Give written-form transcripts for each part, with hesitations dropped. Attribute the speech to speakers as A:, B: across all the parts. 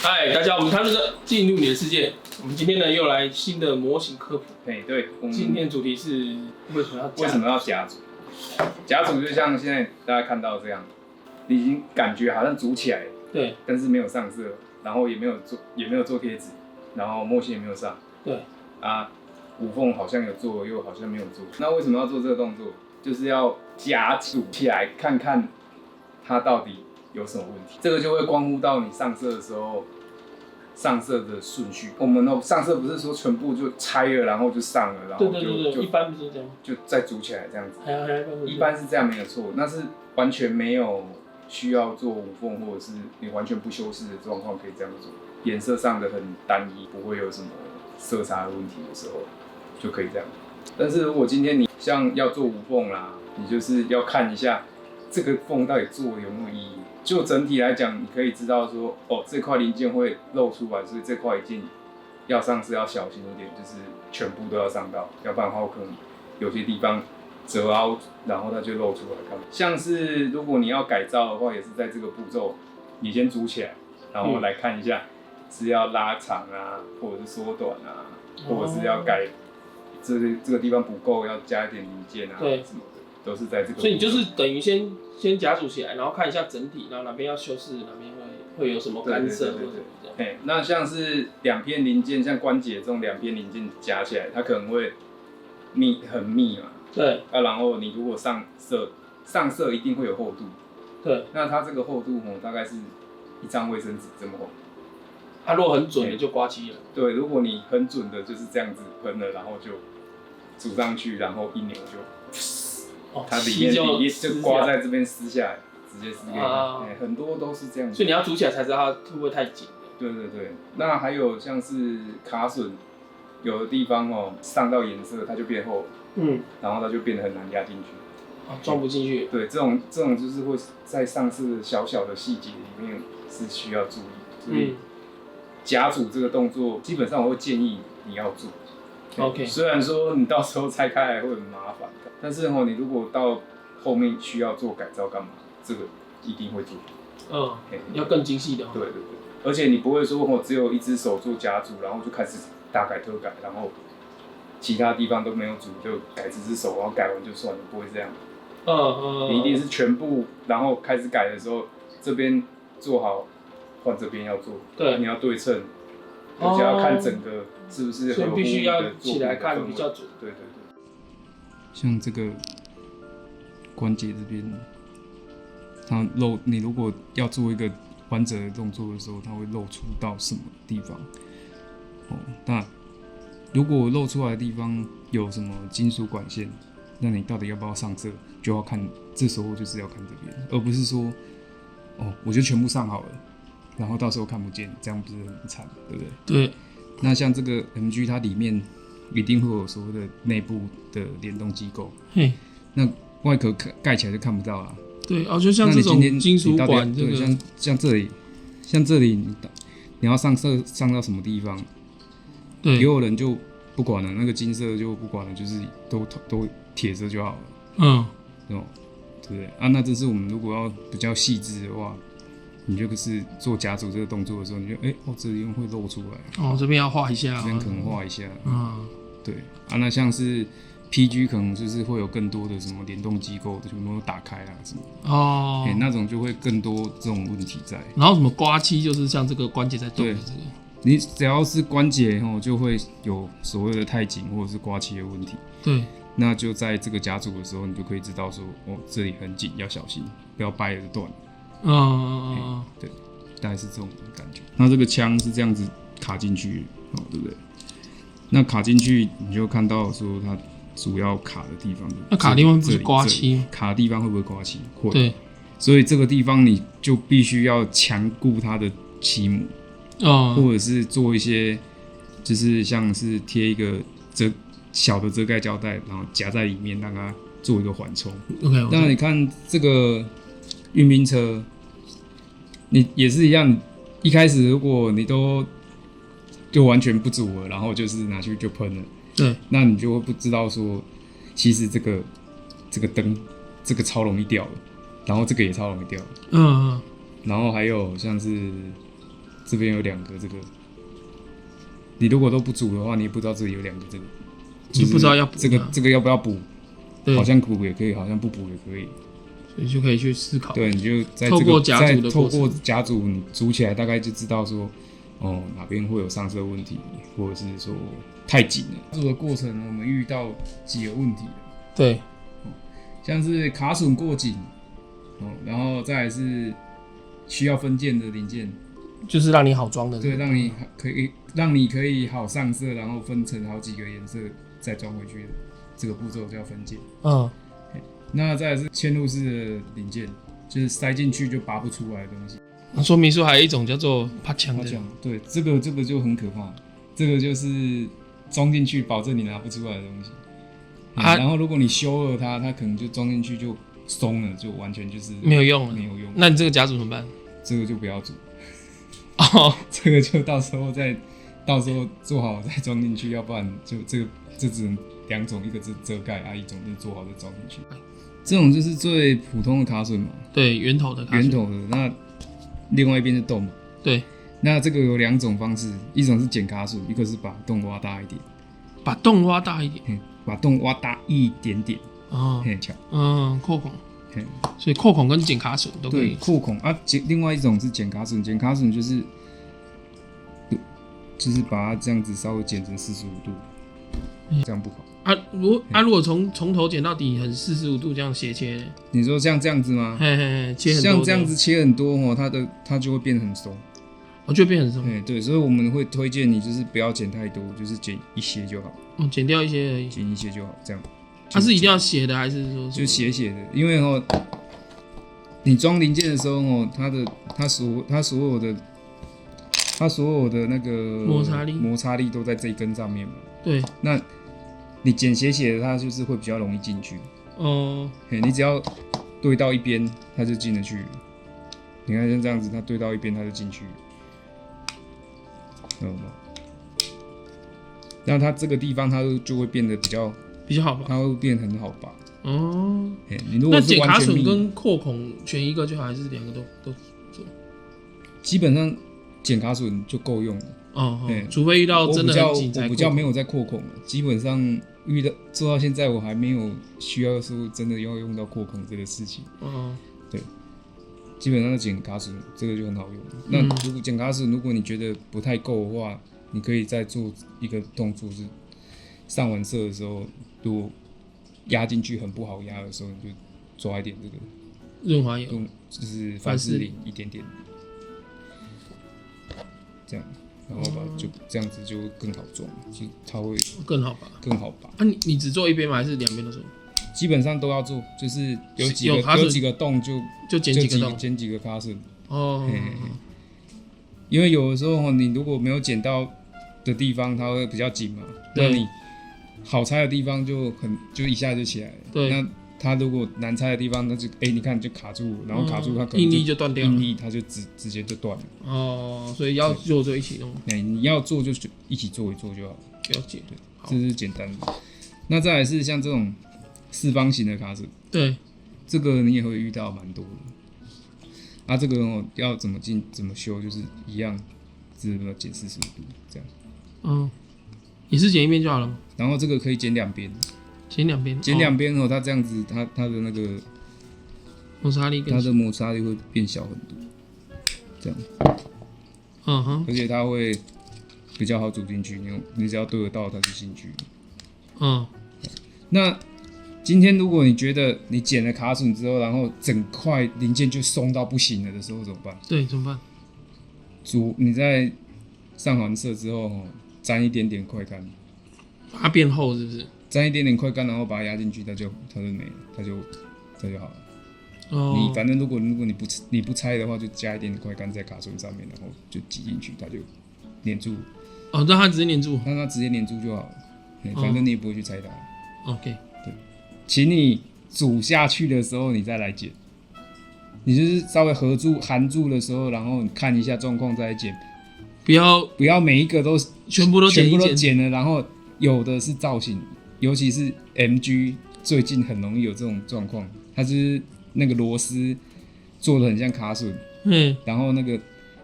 A: 嗨，大家，我们看这个进入你的世界。我们今天呢又来新的模型科普。
B: 对，
A: 今天主题是为什么要
B: 夹组？夹组就像现在大家看到这样，你已经感觉好像组起来，
A: 对，
B: 但是没有上色，然后也没有做贴纸，然后墨芯也没有上，
A: 对
B: 啊，无缝好像有做，又好像没有做。那为什么要做这个动作？就是要夹组起来，看看它到底有什么问题。这个就会关乎到你上色的时候。上色的顺序，我们上色不是说全部就拆了，然后就上了，然后
A: 对，一般不是这样，
B: 就再组起来这样子。
A: 一
B: 般是这样没有错，那是完全没有需要做无缝或者是你完全不修饰的状况可以这样做。颜色上的很单一，不会有什么色差的问题的时候，就可以这样。但是如果今天你像要做无缝啦，你就是要看一下这个缝到底做的有没有意义。就整体来讲，你可以知道说，这块零件会露出来，所以这块一定要上色要小心一点，就是全部都要上到，要不然的话可能有些地方折凹，然后它就露出来。像是如果你要改造的话，也是在这个步骤，你先组起来，然后来看一下是要拉长啊，或者是缩短啊，或者是要改这个地方不够，要加一点零件啊什么的，都是在这个。
A: 所以你就是等于先夹组起来，然后看一下整体，然后哪边要修饰，哪边会有什么干涉或者什么这样。
B: 那像是两片零件，像关节这种两片零件夹起来，它可能会很密嘛。
A: 对。
B: 然后你如果上色一定会有厚度。
A: 对。
B: 那它这个厚度大概是一张卫生纸这么厚。
A: 它如果很准的就刮漆了。
B: 对，如果你很准的就是这样子喷了，然后就组上去，然后一扭就。它里面就刮在这边撕下来，直接撕给你。很多都是这样子。
A: 所以你要组起来才知道它会不会太紧。
B: 对。那还有像是卡榫，有的地方上到颜色它就变厚了，然后它就变得很难压进去。
A: 装不进去。
B: 对，这种就是会在上色的小小的细节里面是需要注意。所以夹组这个动作，基本上我会建议你要做。
A: OK，
B: 虽然说你到时候拆开来会很麻烦，但是你如果到后面需要做改造干嘛，这个一定会做。
A: 要更精细的。
B: 对，而且你不会说只有一只手做夹组，然后就开始大改特改，然后其他地方都没有组就改这只手，然后改完就算了，不会这样。你一定是全部，然后开始改的时候，这边做好，换这边要做。对，你要对称。而且要看整个是不是合乎你的作品的氛围，所以必须要
A: 起来看比较准。
B: 对。像这个关节这边，它你如果要做一个完整的动作的时候，它会露出到什么地方？那如果露出来的地方有什么金属管线，那你到底要不要上色，就要看，这时候就是要看这边，而不是说，我就全部上好了。然后到时候看不见，这样不是很惨，对不对？
A: 对。那
B: 像这个 MG， 它里面一定会有所谓的内部的联动机构。那外壳盖起来就看不到了。
A: 对，就像这种金属管，这个
B: 像这里，你要上色上到什么地方？对。也有人就不管了，那个金色就不管了，就是都铁色就好了。对不对？那这是我们如果要比较细致的话。你就是做夹组这个动作的时候，你就这里会露出来。
A: 这边要画一下。
B: 这边可能画一下。对。那像是 PG 可能就是会有更多的什么联动机构，全部都打开什么。那种就会更多这种问题在。
A: 然后什么刮漆，就是像这个关节在动的这个。
B: 你只要是关节就会有所谓的太紧或者是刮漆的问题。
A: 对。
B: 那就在这个夹组的时候，你就可以知道说，这里很紧，要小心，不要掰了就断了。对，大概是这种感觉。那这个枪是这样子卡进去，对不对？那卡进去，你就看到说它主要卡的地方。
A: 那卡的地方不是刮漆？
B: 卡的地方会不会刮漆？会。
A: 对。
B: 所以这个地方你就必须要强固它的漆膜，或者是做一些，就是像是贴一个小的遮盖胶带，然后夹在里面，让它做一个缓冲。那你看这个。运兵车，你也是一样。一开始如果你就完全不组了，然后就是拿去就喷了，对，那你就会不知道说，其实这个灯这个超容易掉了，然后这个也超容易掉了。然后还有像是这边有2个这个，你如果都不煮的话，你也不知道这里有2个这个，
A: 就不知道要补
B: 这个要不要补？
A: 对，
B: 好像补也可以，好像不补也可以。
A: 所以就可以去思考。
B: 对，你就在
A: 透过甲组的过程，
B: 透过甲组你煮起来，大概就知道说，哦，哪边会有上色问题，或者是说太紧了。煮的过程呢，我们遇到几个问题。
A: 对，
B: 像是卡榫过紧，然后再来是需要分件的零件，
A: 就是让你好装的。
B: 对，让你可以好上色，然后分成好几个颜色再装回去的这个步骤叫分件。那再来是嵌入式的零件，就是塞进去就拔不出来的东西。
A: 说明书还有一种叫做趴墙的，
B: 对，这个就很可怕，这个就是装进去保证你拿不出来的东西。然后如果你修了它可能就装进去就松了，就完全就是
A: 没有用了。
B: 没有用。
A: 那你这个甲组怎么办？这
B: 个就不要煮。哦，这个就到时候做好再装进去，要不然就这只能2种，一个是遮盖一种就是做好再装进去。这种就是最普通的卡榫嘛。
A: 对，圆头的卡榫。
B: 圆头的，那另外一边是洞嘛。
A: 对。
B: 那这个有2种方式，一种是剪卡榫，一个是把洞挖大一点。
A: 把洞挖大一点。
B: 把洞挖大一点点。
A: 哦。扩孔。所以扩孔跟剪卡榫都可以。
B: 对，扩孔啊，另外一种是剪卡榫，剪卡榫就是把它这样子稍微剪成45度，这样不好。
A: 如果从头剪到底很45度这样斜切，
B: 你说像这样子吗？
A: 切很多，
B: 像这样子切很多它就会变得很松。
A: 就会变很松。
B: 对，所以我们会推荐你就是不要剪太多，就是剪一些就好。
A: 剪掉一些而已。
B: 剪一些就好，这样。
A: 它是一定要斜的还是说？
B: 就斜的，因为你装零件的时候它所有的那个摩擦力都在这一根上面嘛。
A: 对。
B: 那你剪斜的，它就是会比较容易进去。你只要对到一边，它就进得去。你看像这样子，它对到一边，它就进去。那它这个地方它就会变得比较
A: 好拔，
B: 它会变很好拔。
A: 你如果是剪卡榫跟扩孔选一个就好，还是2个都做？
B: 基本上剪卡榫就够用了。
A: 除非遇到真的很紧才。
B: 我比较没有在扩孔，基本上做到现在，我还没有需要说真的要用到扩孔这个事情。对，基本上剪卡榫这个就很好用。那如果剪卡榫，如果你觉得不太够的话，你可以再做一个动作，是上完色的时候，如果压进去很不好压的时候，你就抓一点这个
A: 润滑油，
B: 就是凡士林一点点，这样，然后就这样子就更好装，就它会
A: 更好拔。你只做一边吗？还是2边都做？
B: 基本上都要做，就是有几个洞就剪几个洞，剪几个卡榫。因为有的时候你如果没有剪到的地方，它会比较紧嘛。那你好拆的地方就一下就起来了。
A: 对。
B: 那它如果难拆的地方，那就你看就卡住，然后卡住它可能
A: 应力就断掉了，
B: 应力它就直接就断了。
A: 所以要做就一起弄。
B: 你要做就一起做一做就好。
A: 了解。对，
B: 这是简单的。那再来是像这种4方形的卡榫，
A: 对，
B: 这个你也会遇到蛮多的。这个要怎么修，就是一样，只能剪45度这样。
A: 也是剪一边就好了。
B: 然后这个可以剪2边，
A: 剪2边，
B: 它这样子，它的那个
A: 摩擦力
B: 会变小很多，这样。而且它会比较好煮进去，你只要对得到它就进去。那今天如果你觉得你剪了卡榫之后，然后整块零件就松到不行了的时候怎么办？
A: 对，怎么办？
B: 你在上完色之后沾一点点快干，
A: 把它变厚是不是？
B: 沾一点点快干，然后把它压进去，它就没了，它就好了。你反正如果你不拆的话，就加一点点快干在卡榫上面，然后就挤进去，它就黏住。
A: 让它直接黏住，
B: 让它直接黏住就好了。反正你也不会去拆它。
A: OK。
B: 对，请你煮下去的时候你再来剪，你就是稍微含住的时候，然后你看一下状况再来剪，不要每一个都
A: 全部都
B: 剪了，然后有的是造型，尤其是 MG 最近很容易有这种状况，它就是那个螺丝做的很像卡榫，然后那个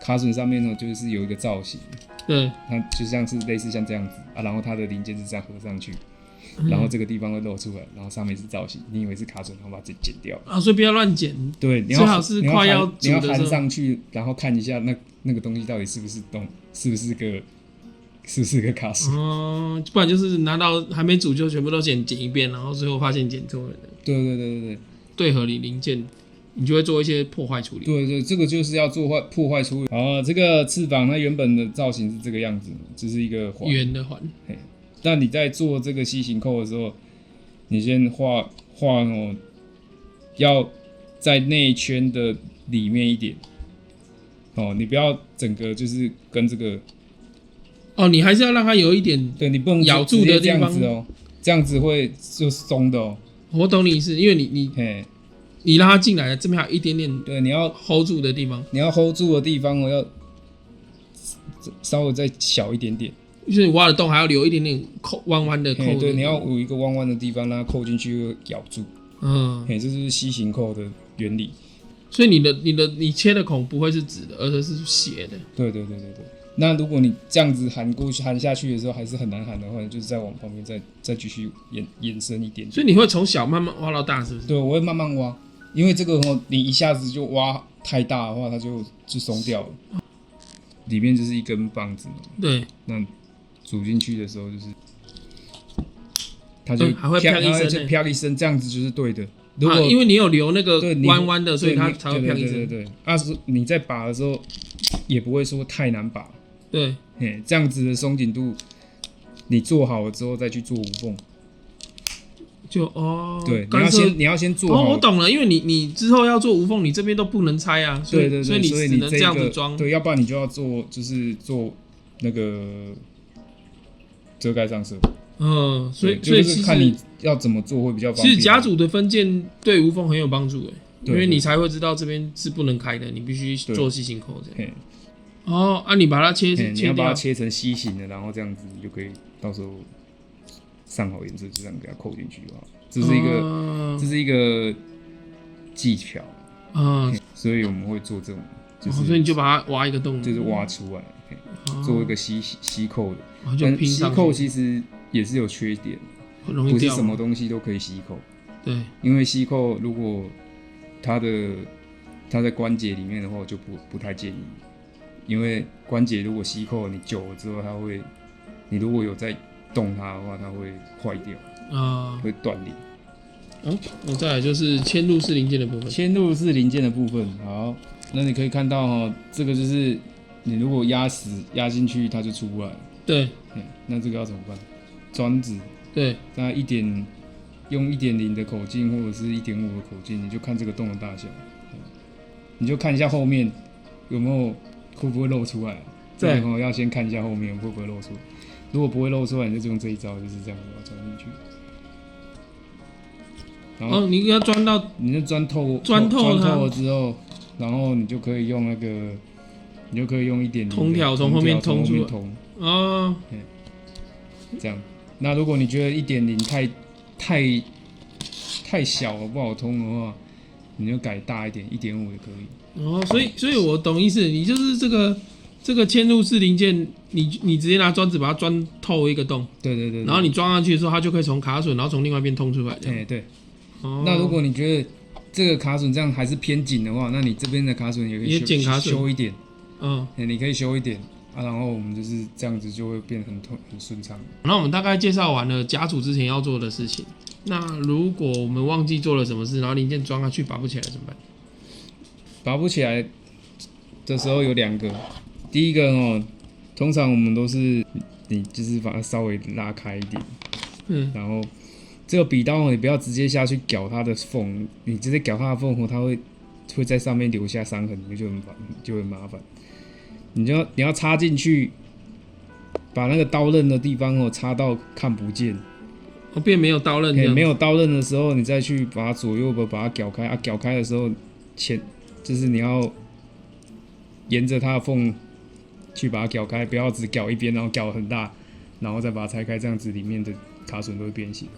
B: 卡榫上面呢就是有一个造型，
A: 对，
B: 它就像是类似像这样子啊，然后它的零件是这样合上去，然后这个地方会露出来，然后上面是造型，你以为是卡榫，然后把它剪掉
A: 啊，所以不要乱剪，
B: 对，
A: 最好是快要煮
B: 你要
A: 的时候
B: 含上去，然后看一下那个东西到底是不是是不是个卡榫？
A: 不然就是拿到还没煮就全部都剪一遍，然后最后发现剪错了的。
B: 对，
A: 对合零件，你就会做一些破坏处理。
B: 对，这个就是要做破坏处理。好，这个翅膀它原本的造型是这个样子，这是一个环，
A: 圆的环。
B: 但你在做这个 C 型扣的时候，你先画哦，要在内圈的里面一点。哦，你不要整个就是跟这个。
A: 哦，你还是要让它有一点，
B: 对，你不能
A: 咬住的地方
B: 这样子哦，这样子会就是松的哦。
A: 我懂你意思，因为你让它进来了，这边还有一点点，
B: 对，你要
A: hold 住的地方，
B: 你要 hold 住的地方哦，要稍微再小一点点，
A: 就是你挖的洞还要留一点点弯弯的扣。
B: 对，你要有一个弯弯的地方，让它扣进去会咬住。这就是 C 型扣的原理。
A: 所以你切的孔不会是直的，而是斜的。
B: 对。那如果你这样子含下去的时候还是很难含的话，你就是再往旁边再继续延伸一点点。
A: 所以你会从小慢慢挖到大，是不是？
B: 对，我会慢慢挖，因为这个你一下子就挖太大的话，它就松掉了。里面就是一根棒子嘛。对。那煮进去的时候就是，它就
A: 还会
B: 啪一声，这样子就是对的。如果
A: 因为你有留那个弯弯的，所以它才会啪一声。
B: 对。你在拔的时候也不会说太难拔。
A: 对，
B: 这样子的松紧度，你做好了之后再去做无缝，对，你要先做好。
A: 我懂了，因为你之后要做无缝，你这边都不能拆啊，所以你只能这样子装。
B: 对，要不然你就要就是做那个遮盖上色。所以就是看你要怎么做会比较方便。
A: 其实甲组的分件对无缝很有帮助因为你才会知道这边是不能开的，你必须做细型扣这样。你把它切掉，
B: 你要把它切成 C 型的，然后这样子你就可以到时候上好颜色，就这样给它扣进去就好。这是一个技巧所以我们会做这种，
A: 所以你就把它挖一个洞，
B: 就是挖出来，做一个吸扣的。
A: 但
B: 吸扣其实也是有缺点，不是什么东西都可以吸扣。
A: 对，因
B: 为吸扣如果它在关节里面的话，我就不太建议。因为关节如果吸扣，你久了之后你如果有在动它的话，它会坏掉，会断裂。
A: 再来就是嵌入式零件的部分。
B: 嵌入式零件的部分，好，那你可以看到这个就是你如果压进去，它就出不来。
A: 对，
B: 那这个要怎么办？转子，
A: 对，
B: 在用 1.0 的口径或者是 1.5 的口径，你就看这个洞的大小，你就看一下后面会不会露出来？对，要先看一下后面会不会露出来。如果不会露出来，你就用这一招，就是这样把它钻进去。然后
A: 你给它钻到，
B: 你就钻透了之后，然后你就可以用1.0
A: 通条从后面通出来。
B: 这样。那如果你觉得1.0太小了不好通的话，你就改大一点，1.5也可以。
A: 所以我懂意思，你就是这个嵌入式零件，你直接拿钻子把它钻透一个洞，对，然后你装上去的时候，它就可以从卡榫，然后从另外一边通出来。对。那如果你觉得这个卡榫这样还是偏紧的话，那你这边的卡榫也可以修一点。你可以修一点然后我们就是这样子就会变很顺畅。那我们大概介绍完了甲组之前要做的事情。那如果我们忘记做了什么事，然后零件装下去拔不起来怎么办？拔不起来的时候有2个，第一个通常我们都是你就是把它稍微拉开一点，然后这个笔刀你不要直接下去绞它的缝，你直接绞它的缝它会在上面留下伤痕，就很麻烦。你要插进去，把那个刀刃的地方插到看不见。变没有刀刃，没有刀刃的时候，你再去把它左右把它绞开绞开的时候，就是你要沿着它的缝去把它绞开，不要只绞一边，然后绞很大，然后再把它拆开，这样子里面的卡榫都会变形。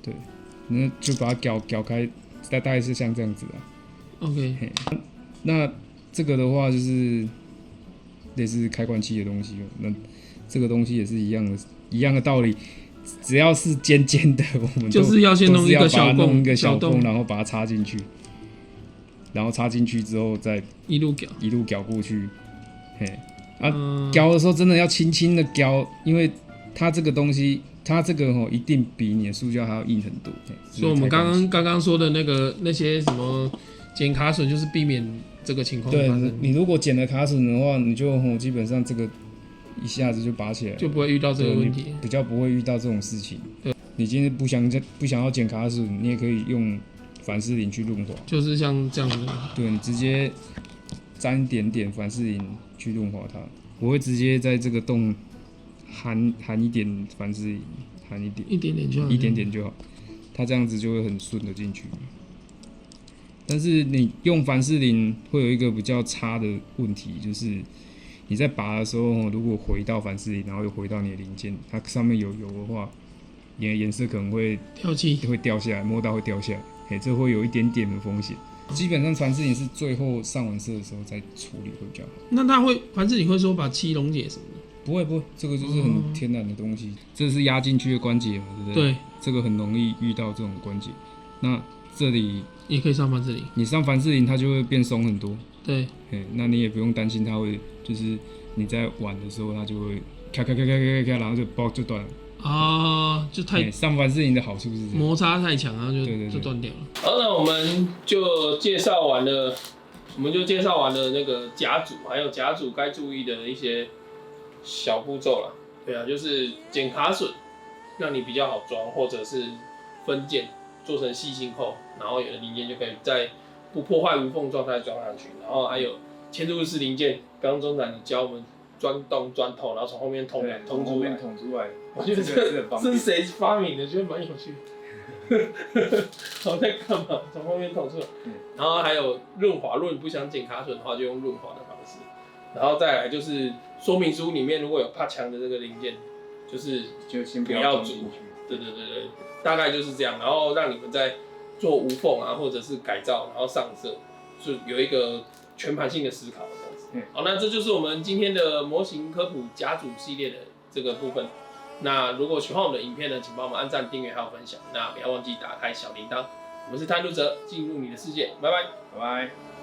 A: 对，那就把它绞开，大概是像这样子啊。OK， 那
C: 这个的话就是类似开关器的东西，那这个东西也是一样的道理。只要是尖尖的，我们
A: 就是要先弄一个小
C: 洞，然后把它插进去，然后插进去之后再
A: 一路
C: 搅过去。嘿，搅的时候真的要轻轻的搅，因为它这个东西，它这个一定比你的塑胶还要硬很多。
A: 所以我们刚刚说的那些什么剪卡榫，就是避免这个情况发生。
C: 对，你如果剪了卡榫的话，你就基本上这个一下子就拔起来，
A: 就不会遇到这个问题，
C: 比较不会遇到这种事情。对，你今天不想要剪卡榫，你也可以用凡士林去润滑，
A: 就是像这样的。
C: 对，你直接沾一点点凡士林去润滑它。我会直接在这个洞含一点凡士林，含一点点就好，它这样子就会很顺的进去。但是你用凡士林会有一个比较差的问题，就是你在拔的时候，如果回到凡士林，然后又回到你的零件，它上面有油的话，你的颜色可能会掉下来，摸到会掉下来，这会有一点点的风险。基本上凡士林是最后上完色的时候再处理会比较好。
A: 那凡士林会说把漆溶解什么的？
C: 不会，这个就是很天然的东西，这是压进去的关节嘛，对不对？
A: 对，
C: 这个很容易遇到这种关节。那这里
A: 也可以上凡士林，
C: 你上凡士林它就会变松很多。
A: 对，
C: 那你也不用担心它会，就是你在玩的时候它就会咔，然后就爆就断了。
A: 啊，就太
C: 上凡士林的好处是这样，
A: 摩擦太强，然后就断掉了。好，那我们就介绍完了那个甲组，还有甲组该注意的一些小步骤啦。对啊，就是剪卡榫，让你比较好装，或者是分件做成细芯扣，然后有的零件就可以在不破坏无缝状态装上去。然后还有嵌入式零件，刚刚中展你教我们钻洞钻头，然后从后面捅出来。我觉得这是谁发明的？觉得蛮有趣的。我在干嘛？从后面捅出来。然后还有润滑，如果你不想剪卡榫的话，就用润滑的方式。然后再来就是说明书里面如果有怕墙的这个零件，就先不要煮。对，大概就是这样。然后让你们在做无缝啊，或者是改造，然后上色，就有一个全盘性的思考的东西。好，那这就是我们今天的模型科普甲组系列的这个部分。那如果喜欢我们的影片呢，请帮我们按赞、订阅还有分享。那不要忘记打开小铃铛。我们是探路者，进入你的世界，拜拜，
B: 拜拜。